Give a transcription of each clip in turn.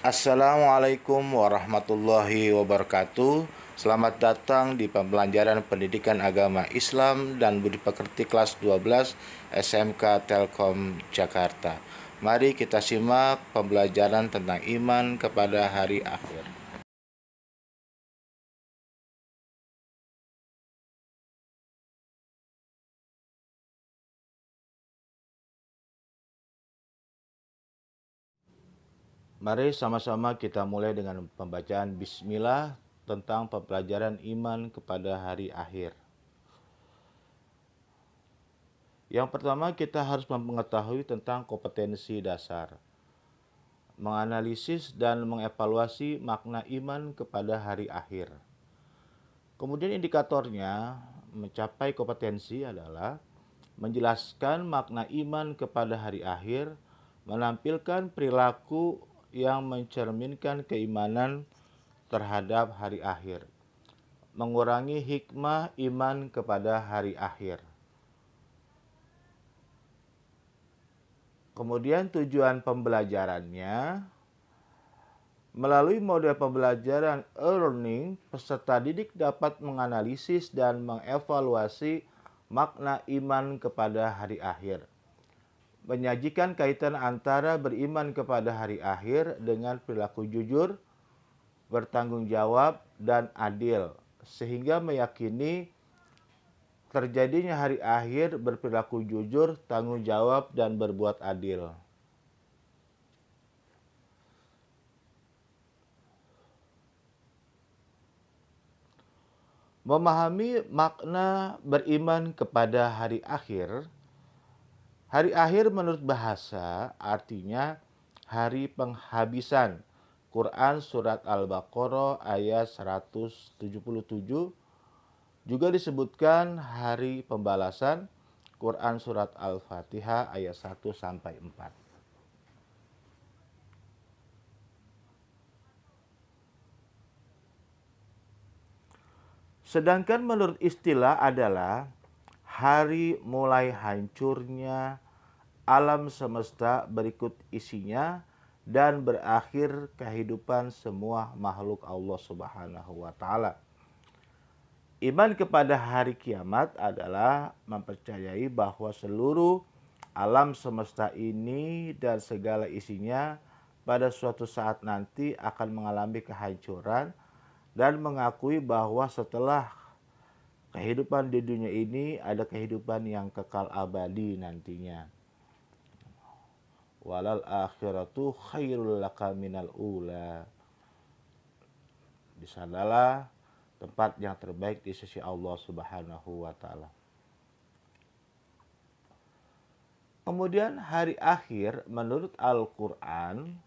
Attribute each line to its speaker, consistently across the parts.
Speaker 1: Assalamualaikum warahmatullahi wabarakatuh. Selamat datang di pembelajaran pendidikan agama Islam dan Budi Pekerti kelas 12 SMK Telkom Jakarta. Mari kita simak pembelajaran tentang iman kepada hari akhir. Mari sama-sama kita mulai dengan pembacaan Bismillah tentang pembelajaran iman kepada hari akhir. Yang pertama, kita harus mengetahui tentang kompetensi dasar, menganalisis dan mengevaluasi makna iman kepada hari akhir. Kemudian indikatornya mencapai kompetensi adalah menjelaskan makna iman kepada hari akhir, menampilkan perilaku yang mencerminkan keimanan terhadap hari akhir, mengurangi hikmah iman kepada hari akhir. Kemudian tujuan pembelajarannya, melalui model pembelajaran e-learning, peserta didik dapat menganalisis dan mengevaluasi makna iman kepada hari akhir, menyajikan kaitan antara beriman kepada hari akhir dengan perilaku jujur, bertanggung jawab, dan adil, sehingga meyakini terjadinya hari akhir, berperilaku jujur, tanggung jawab, dan berbuat adil. Memahami makna beriman kepada hari akhir. Hari akhir menurut bahasa artinya hari penghabisan. Quran Surat Al-Baqarah ayat 177. Juga disebutkan hari pembalasan. Quran Surat Al-Fatihah ayat 1-4. Sedangkan menurut istilah adalah hari mulai hancurnya alam semesta berikut isinya dan berakhir kehidupan semua makhluk Allah Subhanahu wa taala. Iman kepada hari kiamat adalah mempercayai bahwa seluruh alam semesta ini dan segala isinya pada suatu saat nanti akan mengalami kehancuran, dan mengakui bahwa setelah kehidupan di dunia ini ada kehidupan yang kekal abadi nantinya. Walal akhiratu khairul laka minal ula. Di sanalah tempat yang terbaik di sisi Allah Subhanahu wa taala. Kemudian hari akhir menurut Al-Qur'an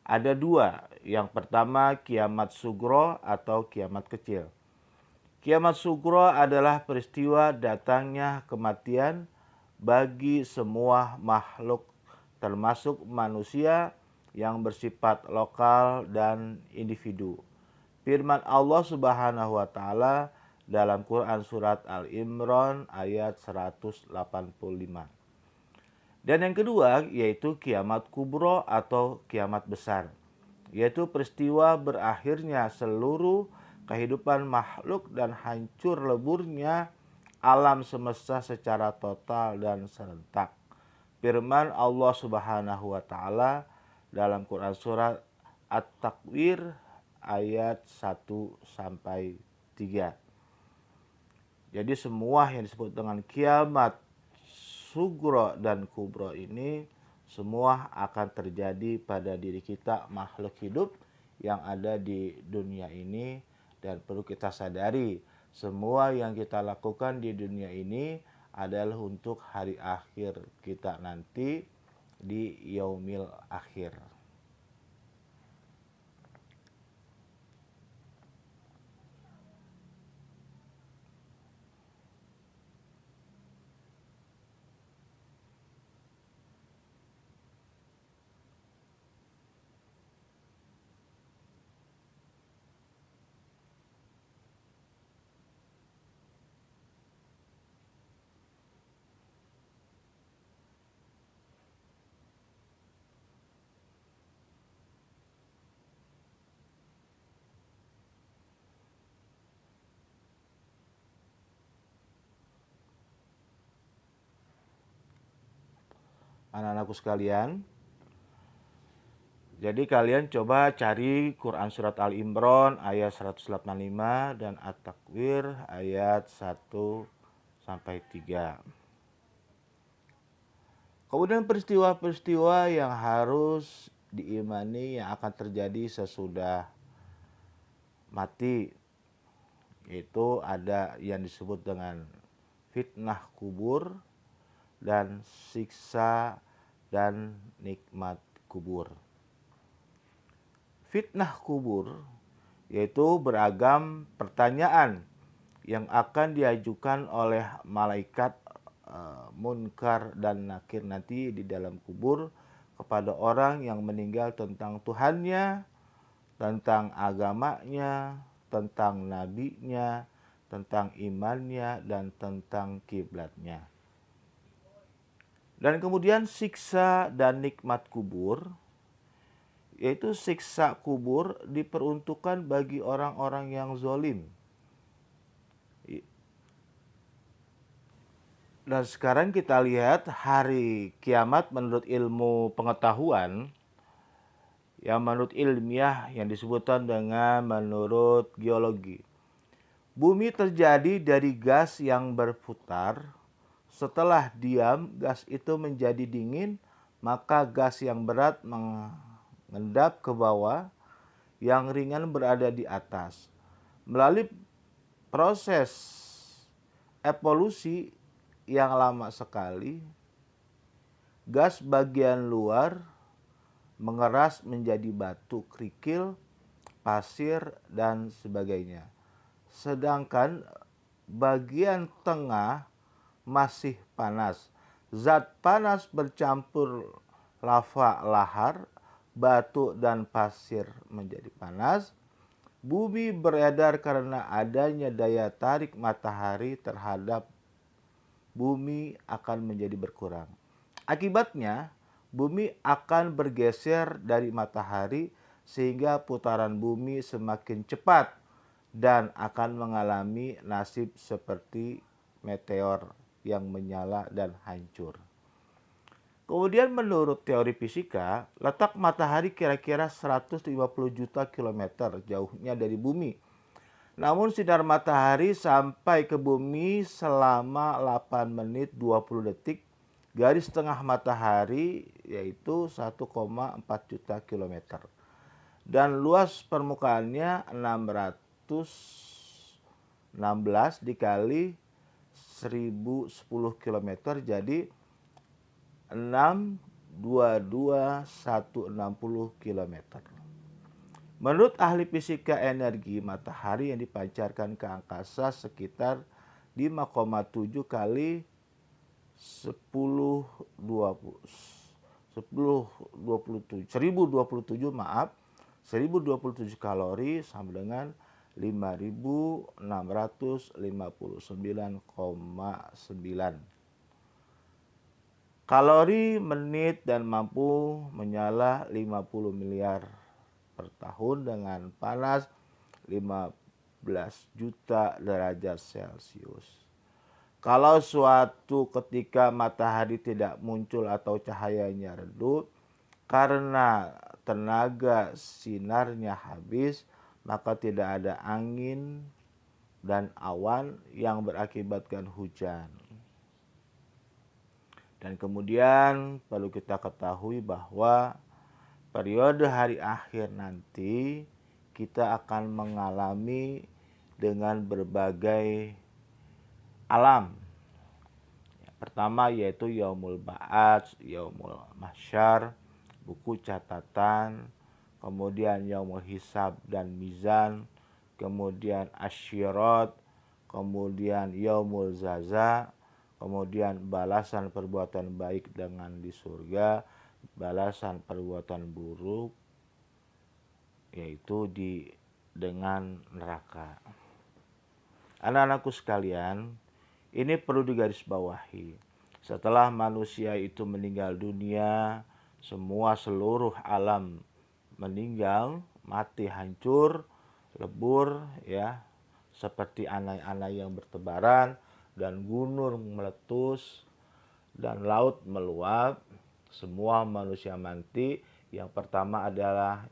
Speaker 1: ada dua. Yang pertama kiamat sugro atau kiamat kecil. Kiamat sugro adalah peristiwa datangnya kematian bagi semua makhluk termasuk manusia yang bersifat lokal dan individu. Firman Allah Subhanahu wa taala dalam Quran Surat Al-Imran ayat 185. Dan yang kedua yaitu kiamat kubro atau kiamat besar, yaitu peristiwa berakhirnya seluruh kehidupan makhluk dan hancur leburnya alam semesta secara total dan serentak. Firman Allah Subhanahu wa taala dalam Quran Surat At-Takwir ayat 1-3. Jadi semua yang disebut dengan kiamat sugro dan kubro ini semua akan terjadi pada diri kita makhluk hidup yang ada di dunia ini, dan perlu kita sadari semua yang kita lakukan di dunia ini adalah untuk hari akhir kita nanti di yaumil akhir. anak-anakku sekalian. Jadi kalian coba cari Quran Surat Al-Imran ayat 185 dan At-Takwir ayat 1-3. Kemudian peristiwa-peristiwa yang harus diimani yang akan terjadi sesudah mati, itu ada yang disebut dengan fitnah kubur dan siksa dan nikmat kubur. Fitnah kubur yaitu beragam pertanyaan yang akan diajukan oleh malaikat Munkar dan Nakir nanti di dalam kubur kepada orang yang meninggal tentang Tuhannya, tentang agamanya, tentang nabinya, tentang imannya, dan tentang kiblatnya. Dan kemudian siksa dan nikmat kubur, yaitu siksa kubur diperuntukkan bagi orang-orang yang zalim. Dan sekarang kita lihat hari kiamat menurut ilmu pengetahuan, yang menurut ilmiah yang disebutkan dengan menurut geologi. Bumi terjadi dari gas yang berputar. Setelah diam, gas itu menjadi dingin, maka gas yang berat mengendap ke bawah, yang ringan berada di atas. Melalui proses evolusi yang lama sekali, gas bagian luar mengeras menjadi batu kerikil, pasir, dan sebagainya. Sedangkan bagian tengah masih panas. Zat panas bercampur lava lahar, batu, dan pasir menjadi panas. Bumi beredar karena adanya daya tarik matahari terhadap bumi akan menjadi berkurang. Akibatnya, bumi akan bergeser dari matahari sehingga putaran bumi semakin cepat dan akan mengalami nasib seperti meteor yang menyala dan hancur. Kemudian menurut teori fisika, letak matahari kira-kira 150 juta kilometer jauhnya dari bumi. Namun sinar matahari sampai ke bumi selama 8 menit 20 detik. Garis tengah matahari yaitu 1,4 juta kilometer. Dan luas permukaannya 616 dikali 1010 kilometer, jadi 622.160 kilometer. Menurut ahli fisika energi, matahari yang dipancarkan ke angkasa sekitar 5,7 kali 1027 kalori sama dengan 5.659,9 kalori menit dan mampu menyala 50 miliar per tahun dengan panas 15 juta derajat Celcius. Kalau suatu ketika matahari tidak muncul atau cahayanya redup karena tenaga sinarnya habis, maka tidak ada angin dan awan yang berakibatkan hujan. Dan kemudian perlu kita ketahui bahwa periode hari akhir nanti kita akan mengalami dengan berbagai alam. Pertama yaitu Yaumul Ba'ats, Yaumul Mahsyar, buku catatan, kemudian Yaumul Hisab dan Mizan, kemudian Asyirat, kemudian Yaumul Zaza, kemudian balasan perbuatan baik dengan di surga, balasan perbuatan buruk yaitu dengan neraka. Anak-anakku sekalian, ini perlu digarisbawahi. Setelah manusia itu meninggal dunia, seluruh alam meninggal, mati, hancur, lebur, ya, seperti anai-anai yang bertebaran, dan gunung meletus, dan laut meluap. Semua manusia mati. Yang pertama adalah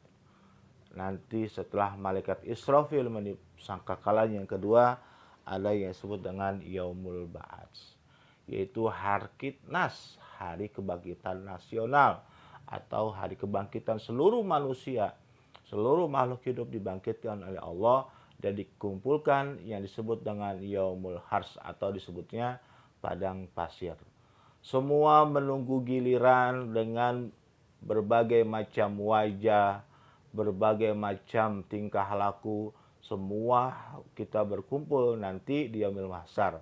Speaker 1: nanti setelah malaikat Israfil sangkakalanya. Yang kedua ada yang disebut dengan Yaumul Ba'ats, yaitu Harkitnas, hari kebangkitan nasional atau hari kebangkitan seluruh manusia. Seluruh makhluk hidup dibangkitkan oleh Allah dan dikumpulkan yang disebut dengan Yaumul Hars atau disebutnya padang pasir. Semua menunggu giliran dengan berbagai macam wajah, berbagai macam tingkah laku, semua kita berkumpul nanti di Yaumul Mahsyar.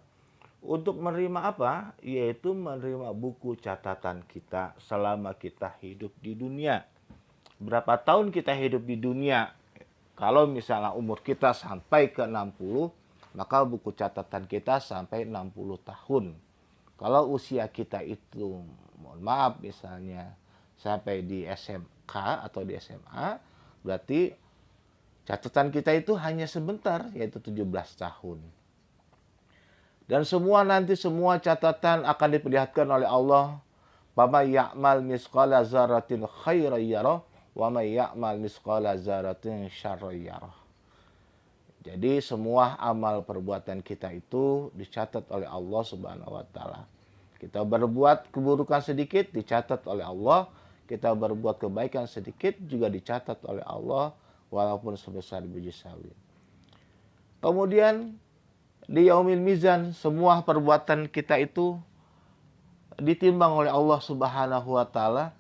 Speaker 1: Untuk menerima apa? Yaitu menerima buku catatan kita selama kita hidup di dunia. Berapa tahun kita hidup di dunia? Kalau misalnya umur kita sampai ke 60, maka buku catatan kita sampai 60 tahun. Kalau usia kita itu, mohon maaf misalnya, sampai di SMK atau di SMA, berarti catatan kita itu hanya sebentar, yaitu 17 tahun. Dan semua catatan akan diperlihatkan oleh Allah. Faman ya'mal misqala dzarratin khairan yarah wa may ya'mal misqala dzarratin syarran yarah. Jadi semua amal perbuatan kita itu dicatat oleh Allah Subhanahu wa taala. Kita berbuat keburukan sedikit dicatat oleh Allah, kita berbuat kebaikan sedikit juga dicatat oleh Allah walaupun sebesar biji sawi. Kemudian di Yaumil Mizan semua perbuatan kita itu ditimbang oleh Allah Subhanahu wa taala,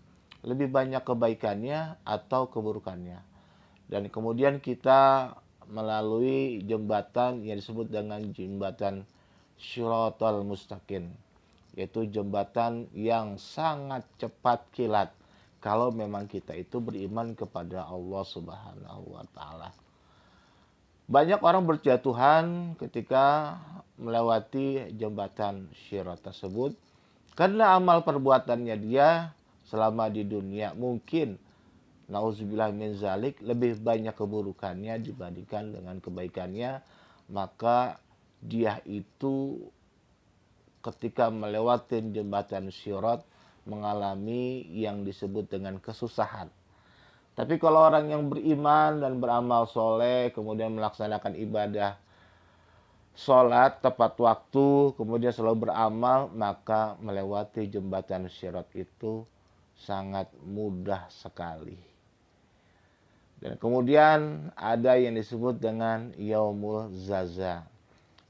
Speaker 1: lebih banyak kebaikannya atau keburukannya. Dan kemudian kita melalui jembatan yang disebut dengan jembatan Shiratal Mustaqim, yaitu jembatan yang sangat cepat kilat kalau memang kita itu beriman kepada Allah Subhanahu wa taala. Banyak orang berjatuhan ketika melewati jembatan Shirat tersebut karena amal perbuatannya dia selama di dunia mungkin nauzubillah min zalik lebih banyak keburukannya dibandingkan dengan kebaikannya, maka dia itu ketika melewati jembatan Shirat mengalami yang disebut dengan kesusahan. Tapi kalau orang yang beriman dan beramal soleh, kemudian melaksanakan ibadah sholat tepat waktu, kemudian selalu beramal, maka melewati jembatan Shirat itu sangat mudah sekali. Dan kemudian ada yang disebut dengan Yaumul Jaza.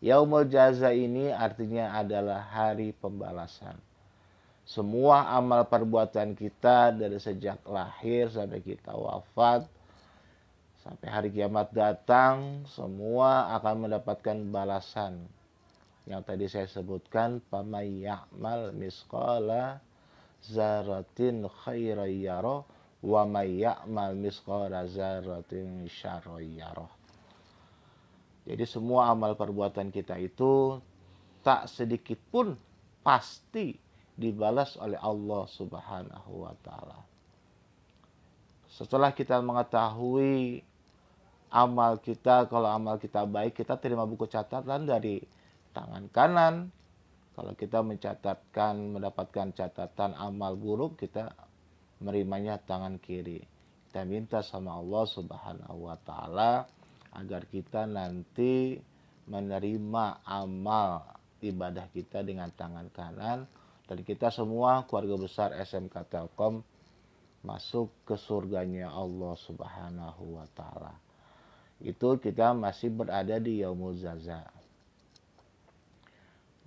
Speaker 1: Yaumul Jaza ini artinya adalah hari pembalasan. Semua amal perbuatan kita dari sejak lahir sampai kita wafat, sampai hari kiamat datang, semua akan mendapatkan balasan. Yang tadi saya sebutkan, "Faman ya'mal misqala dzarratin khairan yarah wa may ya'mal misqala dzarratin syarran yarah." Jadi semua amal perbuatan kita itu tak sedikit pun pasti dibalas oleh Allah Subhanahu wa taala. Setelah kita mengetahui amal kita, kalau amal kita baik, kita terima buku catatan dari tangan kanan. Kalau kita mendapatkan catatan amal buruk, kita menerimanya tangan kiri. Kita minta sama Allah Subhanahu wa taala agar kita nanti menerima amal ibadah kita dengan tangan kanan. Dan kita semua keluarga besar SMK Telkom masuk ke surganya Allah Subhanahu wa taala. Itu kita masih berada di Yaumul Jaza.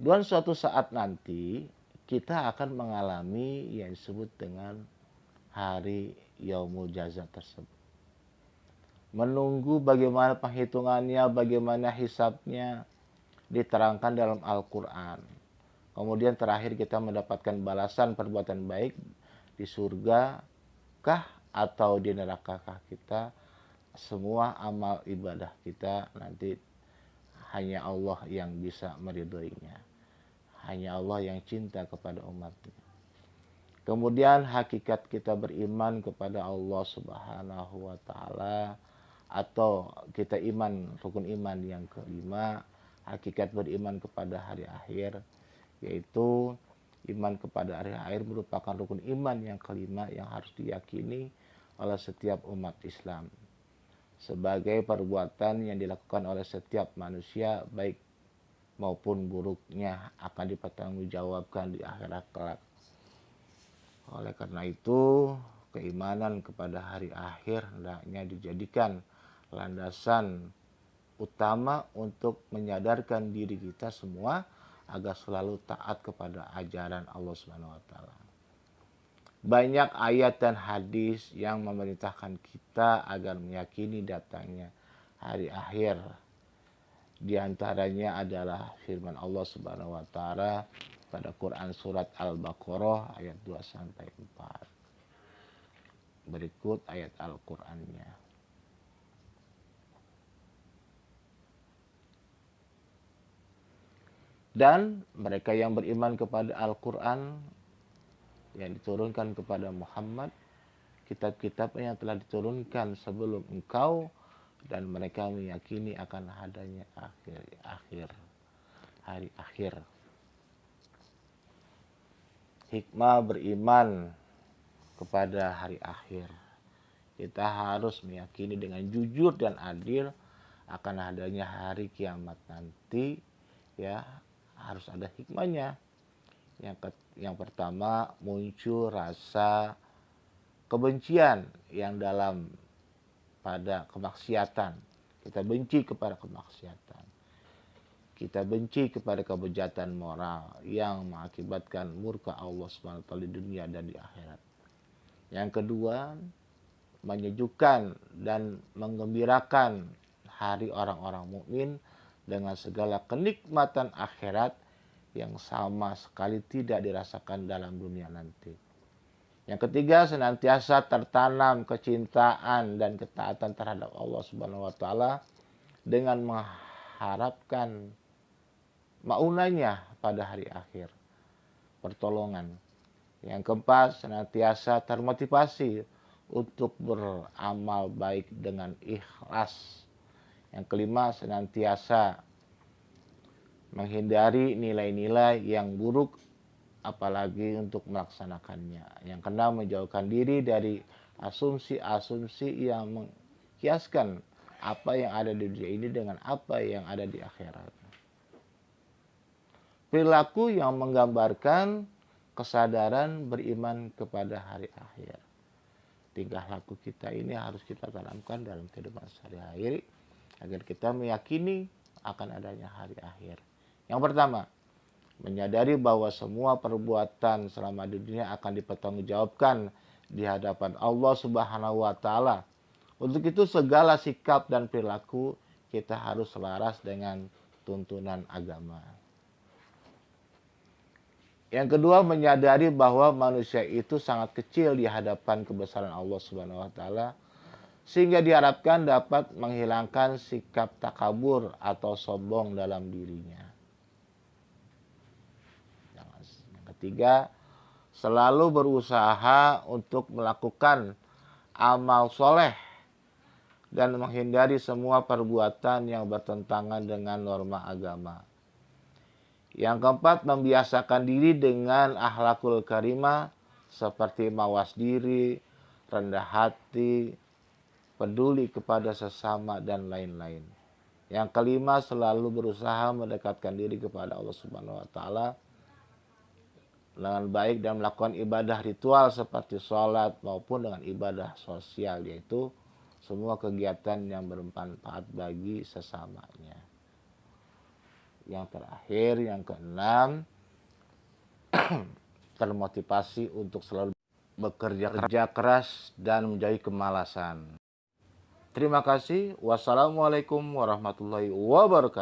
Speaker 1: Dan suatu saat nanti kita akan mengalami yang disebut dengan hari Yaumul Jaza tersebut. Menunggu bagaimana penghitungannya, bagaimana hisabnya diterangkan dalam Al-Quran. Kemudian terakhir kita mendapatkan balasan perbuatan baik di surga kah atau di neraka kah kita. Semua amal ibadah kita nanti hanya Allah yang bisa meridhoinya. Hanya Allah yang cinta kepada umatnya. Kemudian hakikat kita beriman kepada Allah Subhanahu wa taala, atau kita iman, rukun iman yang kelima, hakikat beriman kepada hari akhir, yaitu Iman kepada hari akhir merupakan rukun iman yang kelima yang harus diyakini oleh setiap umat Islam. Sebagai perbuatan yang dilakukan oleh setiap manusia, baik maupun buruknya, akan dipertanggungjawabkan di akhirat kelak. Oleh karena itu, keimanan kepada hari akhir hendaknya dijadikan landasan utama untuk menyadarkan diri kita semua agar selalu taat kepada ajaran Allah Subhanahu wa taala. Banyak ayat dan hadis yang memerintahkan kita agar meyakini datangnya hari akhir. Di antaranya adalah firman Allah Subhanahu wa taala pada Quran surat Al-Baqarah ayat 2 sampai 4. Berikut ayat Al-Qur'annya. Dan mereka yang beriman kepada Al-Quran yang diturunkan kepada Muhammad, kitab-kitab yang telah diturunkan sebelum engkau, dan mereka meyakini akan adanya hari akhir. Hikmah beriman kepada hari akhir. Kita harus meyakini dengan jujur dan adil akan adanya hari kiamat nanti, ya. Harus ada hikmahnya. Yang pertama, muncul rasa kebencian yang dalam pada kemaksiatan. Kita benci kepada kemaksiatan. Kita benci kepada kebejatan moral yang mengakibatkan murka Allah SWT di dunia dan di akhirat. Yang kedua, menyejukkan dan menggembirakan hari orang-orang mukmin dengan segala kenikmatan akhirat yang sama sekali tidak dirasakan dalam dunia nanti. Yang ketiga, senantiasa tertanam kecintaan dan ketaatan terhadap Allah Subhanahu wa taala dengan mengharapkan maunanya pada hari akhir, pertolongan. Yang keempat, senantiasa termotivasi untuk beramal baik dengan ikhlas. Yang kelima, senantiasa menghindari nilai-nilai yang buruk, apalagi untuk melaksanakannya. Yang keenam, menjauhkan diri dari asumsi-asumsi yang mengkiaskan apa yang ada di dunia ini dengan apa yang ada di akhirat. Perilaku yang menggambarkan kesadaran beriman kepada hari akhir. Tingkah laku kita ini harus kita tanamkan dalam kehidupan sehari-hari agar kita meyakini akan adanya hari akhir. Yang pertama, menyadari bahwa semua perbuatan selama di dunia akan dipertanggungjawabkan di hadapan Allah Subhanahu wa taala. Untuk itu segala sikap dan perilaku kita harus selaras dengan tuntunan agama. Yang kedua, menyadari bahwa manusia itu sangat kecil di hadapan kebesaran Allah Subhanahu wa taala, sehingga diharapkan dapat menghilangkan sikap takabur atau sombong dalam dirinya. Yang ketiga, selalu berusaha untuk melakukan amal soleh dan menghindari semua perbuatan yang bertentangan dengan norma agama. Yang keempat, membiasakan diri dengan akhlakul karimah seperti mawas diri, rendah hati, peduli kepada sesama, dan lain-lain. Yang kelima, selalu berusaha mendekatkan diri kepada Allah Subhanahu wa taala dengan baik dan melakukan ibadah ritual seperti sholat maupun dengan ibadah sosial, yaitu semua kegiatan yang bermanfaat bagi sesamanya. Yang terakhir, yang keenam, termotivasi untuk selalu bekerja keras dan menjauhi kemalasan. Terima kasih. Wassalamualaikum warahmatullahi wabarakatuh.